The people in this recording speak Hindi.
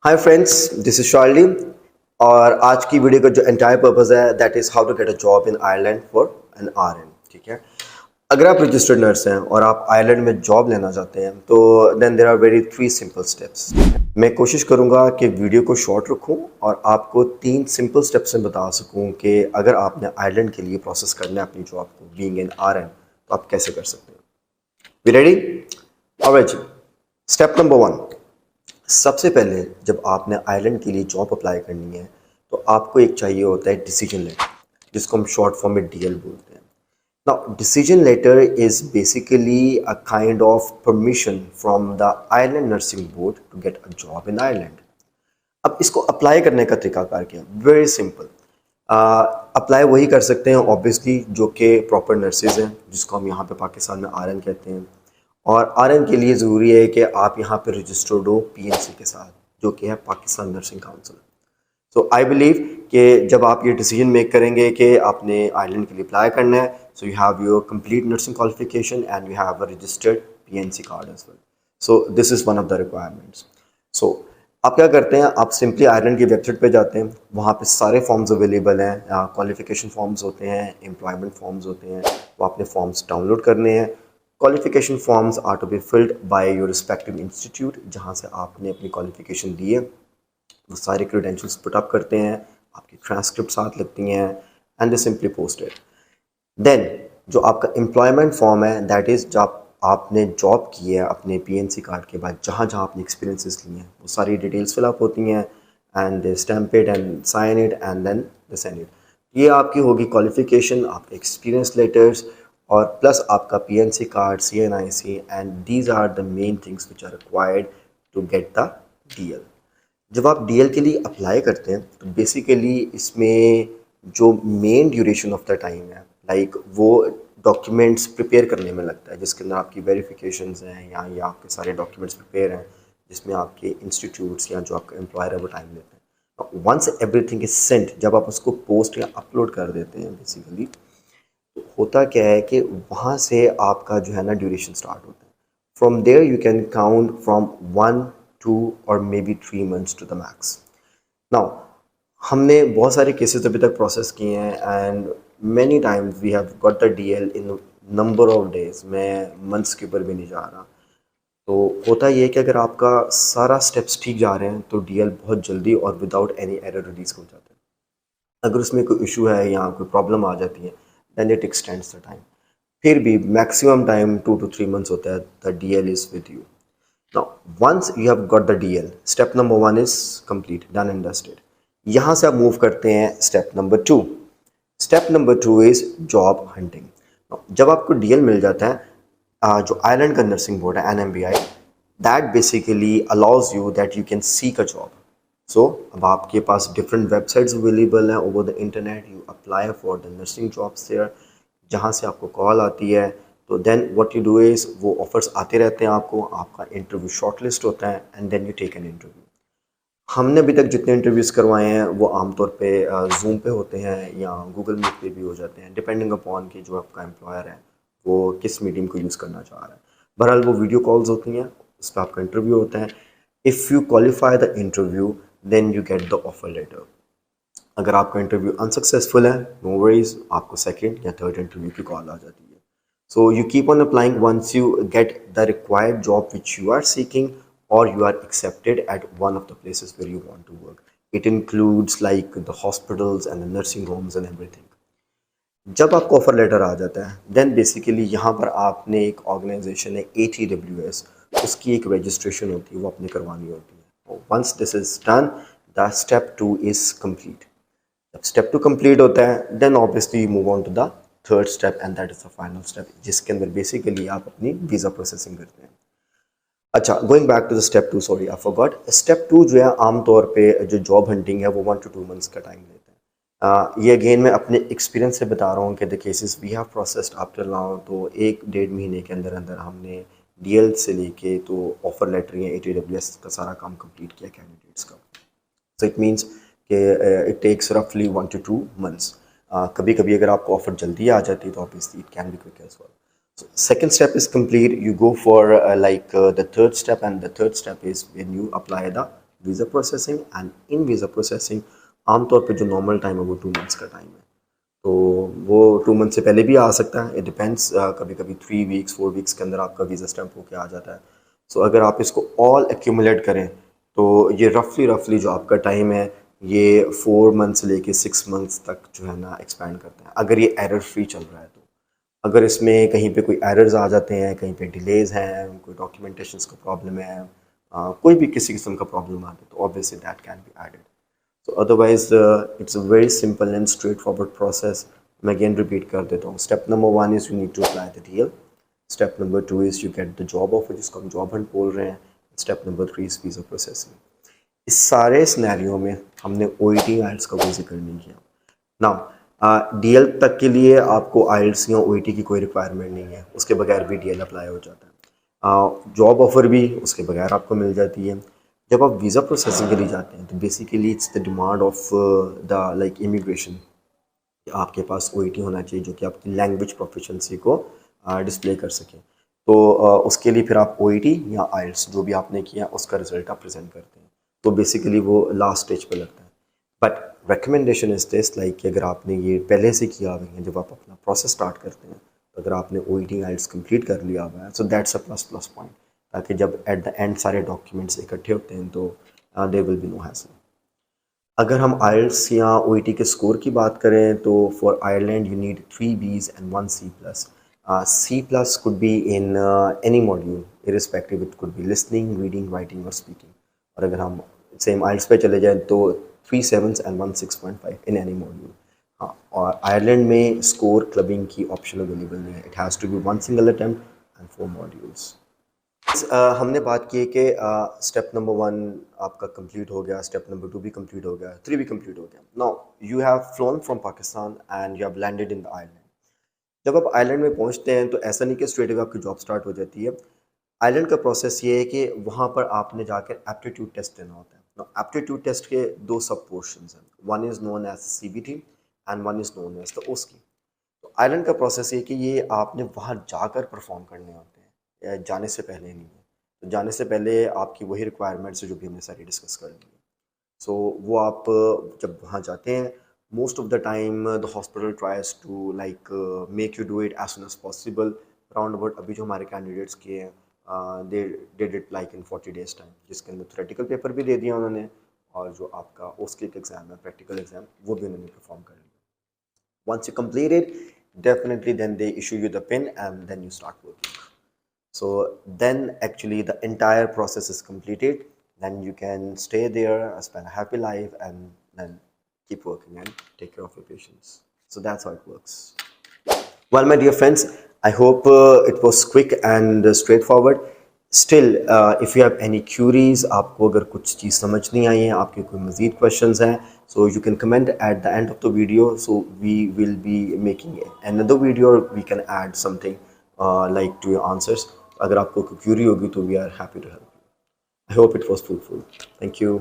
Hi friends, this is Charlie. और आज की वीडियो का जो एंटायर पर्पस है that is how to get a job in Ireland for an RN. ठीक है, अगर आप रजिस्टर्ड नर्स हैं और आप आयरलैंड में जॉब लेना चाहते हैं तो then there are very 3 simple steps. मैं कोशिश करूंगा कि वीडियो को शॉर्ट रखूं और आपको 3 सिंपल स्टेप्स में बता सकूं कि अगर आपने आयरलैंड के लिए प्रोसेस करना है अपनी जॉब को बीइंग एन आरएन तो आप कैसे कर सकते हैं। We ready? ऑलराइट जी। स्टेप नंबर 1, सबसे पहले जब आपने आयरलैंड के लिए जॉब अप्लाई करनी है तो आपको एक चाहिए होता है डिसीजन लेटर, जिसको हम शॉर्ट फॉर्म में डीएल बोलते हैं। Now decision letter is basically a kind of permission from the Ireland nursing board to get a job in Ireland. अब इसको अप्लाई करने का तरीकाकार क्या है? Very simple. अप्लाई वही कर सकते हैं ऑब्वियसली जो कि प्रॉपर नर्सेज हैं, जिसको हम यहाँ पे पाकिस्तान में आरएन कहते हैं। और आरएन के लिए ज़रूरी है कि आप यहाँ पे रजिस्टर्ड हो पीएनसी के साथ, जो कि है Pakistan nursing council. So I believe कि जब आप ये डिसीजन मेक करेंगे कि आपने आयरलैंड के लिए अप्लाई करना है, so you have your complete nursing qualification and you have a registered PNC card as well. So this is one of the requirements. So आप क्या करते हैं, आप सिंपली आयरलैंड की वेबसाइट पे जाते हैं, वहाँ पे सारे फॉर्म्स अवेलेबल हैं। क्वालिफिकेशन फॉर्म्स होते हैं, एम्प्लॉयमेंट फॉर्म्स होते हैं, वो आपने फॉर्म्स डाउनलोड करने हैं। Qualification forms are to be filled by your respective institute, जहाँ से आपने अपनी क्वालिफिकेशन दी है। वो सारे क्रेडेंशियल्स पुट अप करते हैं, आपकी ट्रांसक्रिप्ट साथ लगती हैं and they simply posted. Then जो आपका एम्प्लॉयमेंट फॉर्म है दैट इज़ जब आपने जॉब की है अपने पीएनसी कार्ड के बाद, जहाँ जहाँ आपने एक्सपीरियंसेस लिए हैं वो सारी डिटेल्स फिल अप होती हैं and they stamp it and sign it and then they send it. ये आपकी होगी क्वालिफिकेशन, आपके एक्सपीरियंस लेटर्स और प्लस आपका PNC card, CNIC, and these are the main things which are required to get the DL. जब आप डीएल के लिए अप्लाई करते हैं तो बेसिकली इसमें जो main duration of the time है वो डॉक्यूमेंट्स प्रिपेयर करने में लगता है, जिसके अंदर आपकी वेरिफिकेशंस हैं या ये आपके सारे डॉक्यूमेंट्स प्रिपेयर हैं, जिसमें आपके इंस्टीट्यूट्स या जो आपका एम्प्लॉयर है वो टाइम लेते हैं। वंस एवरीथिंग इज सेंट, जब आप उसको पोस्ट या अपलोड कर देते हैं बेसिकली, तो होता क्या है कि वहाँ से आपका जो है ना ड्यूरेशन स्टार्ट होता है। From there you can count from 1, 2 और maybe 3 months to the max. Now हमने बहुत सारे केसेस अभी तक प्रोसेस किए हैं and many times we have got the DL in number of days. मैं मंथ्स के ऊपर भी नहीं जा रहा। तो होता ये है कि अगर आपका सारा स्टेप्स ठीक जा रहे हैं तो डीएल बहुत जल्दी और विदाउट एनी एरर रिलीज हो जाता है। अगर उसमें कोई इशू है या कोई प्रॉब्लम आ जाती है then it extends the time. फिर भी मैक्सिमम टाइम 2 to 3 months होता है। The DL is with you. Now once you have got the DL, step number 1 is complete, done and dusted. यहाँ से आप मूव करते हैं step number 2। Step number 2 is job hunting. जब आपको डीएल मिल जाता है, जो आयरलैंड का नर्सिंग बोर्ड है NMBI, that basically allows you that you can seek a job. So अब आपके पास डिफरेंट वेबसाइट्स अवेलेबल हैं over the internet. You apply for the nursing jobs there, जहाँ से आपको कॉल आती है। तो then what you do is, वो ऑफर्स आते रहते हैं आपको, आपका इंटरव्यू शॉर्टलिस्ट होता है and then you take an interview. हमने अभी तक जितने इंटरव्यूज़ करवाए हैं वो आमतौर पे जूम पे होते हैं या गूगल मीट पे भी हो जाते हैं, डिपेंडिंग अपॉन कि जो आपका एम्प्लॉयर है वो किस मीडियम को यूज़ करना चाह रहा है। बहरहाल वो वीडियो कॉल्स होती हैं, उस पर आपका इंटरव्यू होता है। If you qualify the interview then you get the offer letter. अगर आपका इंटरव्यू अनसक्सेसफुल है, नो वरीज, आपको सेकंड या थर्ड इंटरव्यू की कॉल आ जाती है। So you keep on applying once you get the required job which you are seeking or you are accepted at one of the places where you want to work. It includes like the hospitals and the nursing homes and everything. जब आपको ऑफर लेटर आ जाता है देन बेसिकली यहाँ पर आपने एक ऑर्गेनाइजेशन है ATWS, उसकी एक रजिस्ट्रेशन होती है, वो आपने करवानी होती है। Once this is done, the step 2 is complete. जब स्टेप 2 कंप्लीट होता है then obviously you move on to the third step and that is the final step, जिसके अंदर बेसिकली आप अपनी वीज़ा प्रोसेसिंग करते हैं। अच्छा, going back to the step 2, sorry I forgot. Step 2 जो है आमतौर पे जो जॉब हंटिंग है वो 1 to 2 months का टाइम लेता है। ये अगेन मैं अपने एक्सपीरियंस से बता रहा हूँ कि the cases we have processed up till now, तो 1 डेढ़ महीने के अंदर अंदर हमने डीएल से लेके तो ऑफर लेटर या ATWS का सारा काम कंप्लीट किया कैंडिडेट्स का। सो इट मीन्स कि इट टेक्स रफली 1 to 2 months। कभी कभी अगर आपको ऑफर जल्दी आ जाती है तो obviously it can be quick as well. So second step is complete. You go for the third step, and the third step is when you apply the visa processing and in visa processing आमतौर पे जो नॉर्मल टाइम है वो 2 मंथ्स का टाइम है। तो वो 2 मंथ से पहले भी आ सकता है, इट डिपेंड्स। कभी कभी 3 वीक्स 4 वीक्स के अंदर आपका वीज़ा स्टैम्प होके आ जाता है। सो अगर आप इसको ऑल एक्यूमुलेट करें तो ये रफली जो आपका टाइम है ये 4 मंथ से लेके 6 मंथ्स तक जो है ना एक्सपैंड करता है, अगर ये एरर फ्री चल रहा है तो। अगर इसमें कहीं पे कोई एरर्स आ जाते हैं, कहीं पे डिलेज हैं, कोई डॉक्यूमेंटेशन का प्रॉब्लम है, कोई भी किसी किस्म का प्रॉब्लम आता है तो obviously that can be added. So otherwise, it's a very simple and straightforward process. मैं again repeat कर देता हूँ. Step number 1 is you need to apply the DL. Step number 2 is you get the job offer जिसको हम job hunt बोल रहे हैं. Step number 3 is visa processing. इस सारे सिनेरियो में हमने OET IELTS का कोई जिक्र नहीं किया. Now DL तक के लिए आपको IELTS या OET की कोई रिक्वायरमेंट नहीं है, उसके बगैर भी DL अप्लाई हो जाता है. जॉब ऑफर भी उसके बगैर आपको मिल जाती है. जब आप वीज़ा प्रोसेसिंग के लिए जाते हैं तो basically it's the demand of the like immigration, आपके पास OET होना चाहिए जो कि आपकी लैंग्वेज प्रोफिशिएंसी को डिस्प्ले कर सके। तो उसके लिए फिर आप OET या IELTS जो भी आपने किया उसका रिजल्ट आप प्रेजेंट करते हैं, तो बेसिकली वो लास्ट स्टेज पे लगता है। But recommendation is this, like कि अगर आपने ये पहले से किया हुआ है, जब आप अपना प्रोसेस स्टार्ट करते हैं तो अगर आपने OET IELTS कंप्लीट कर लिया हुआ है so that's a plus point, ताकि जब एट द एंड सारे डॉक्यूमेंट्स इकट्ठे होते हैं तो there will be no hassle. अगर हम IELTS या OET के स्कोर की बात करें तो for Ireland you need 3 Bs and 1 C+. C+ could be in any module irrespective, it could be listening, reading, writing और speaking. और अगर हम सेम IELTS पे चले जाएं तो 3 7s and 1 6.5 in any module. हाँ, और आयरलैंड में स्कोर क्लबिंग की ऑप्शन अवेलेबल नहीं है, it has to be 1 single attempt and 4 modules. हमने बात की कि स्टेप नंबर 1 आपका कंप्लीट हो गया, स्टेप नंबर 2 भी कंप्लीट हो गया, 3 भी कंप्लीट हो गया। Now you have phloem from Pakistan and you have landed in the island. जब आप आइलैंड में पहुंचते हैं तो ऐसा नहीं कि स्ट्रेट अवे आपकी जॉब स्टार्ट हो जाती है। आइलैंड का प्रोसेस ये है कि वहाँ पर आपने जाकर एप्टीट्यूड टेस्ट देना होता है। नाउ एप्टीट्यूड टेस्ट के 2 सब पोर्शंस हैं, one is known as CBT and one is known as the OSCE। तो आइलैंड का प्रोसेस ये कि ये आपने वहाँ जाकर परफॉर्म करने होते हैं, या जाने से पहले नहीं है। तो जाने से पहले आपकी वही रिक्वायरमेंट्स है जो भी हमने सारी डिस्कस कर ली है। सो वो आप जब वहाँ जाते हैं, most of the time the hospital tries to like make you do it as soon as possible. Round about अभी जो हमारे कैंडिडेट्स किए हैं they did it like in 40 days time, जिसके अंदर थ्योरेटिकल पेपर भी दे दिया उन्होंने, और जो आपका OSCE एग्ज़ाम है, प्रैक्टिकल एग्ज़ाम, वो भी उन्होंने परफॉर्म कर लिया। Once you complete it, definitely then they issue you the pin and then you start working. So then actually the entire process is completed. Then you can stay there, spend a happy life, and then keep working and take care of your patients. So that's how it works. Well, my dear friends, I hope it was quick and straightforward. Still, if you have any queries, आपको अगर कुछ चीज़ समझ नहीं आई है, आपके कोई मज़ीद questions हैं, so you can comment at the end of the video. So we will be making another video, or we can add something like to your answers. अगर आपको कोई query होगी तो we are happy to help you. I hope it was fruitful. Thank you.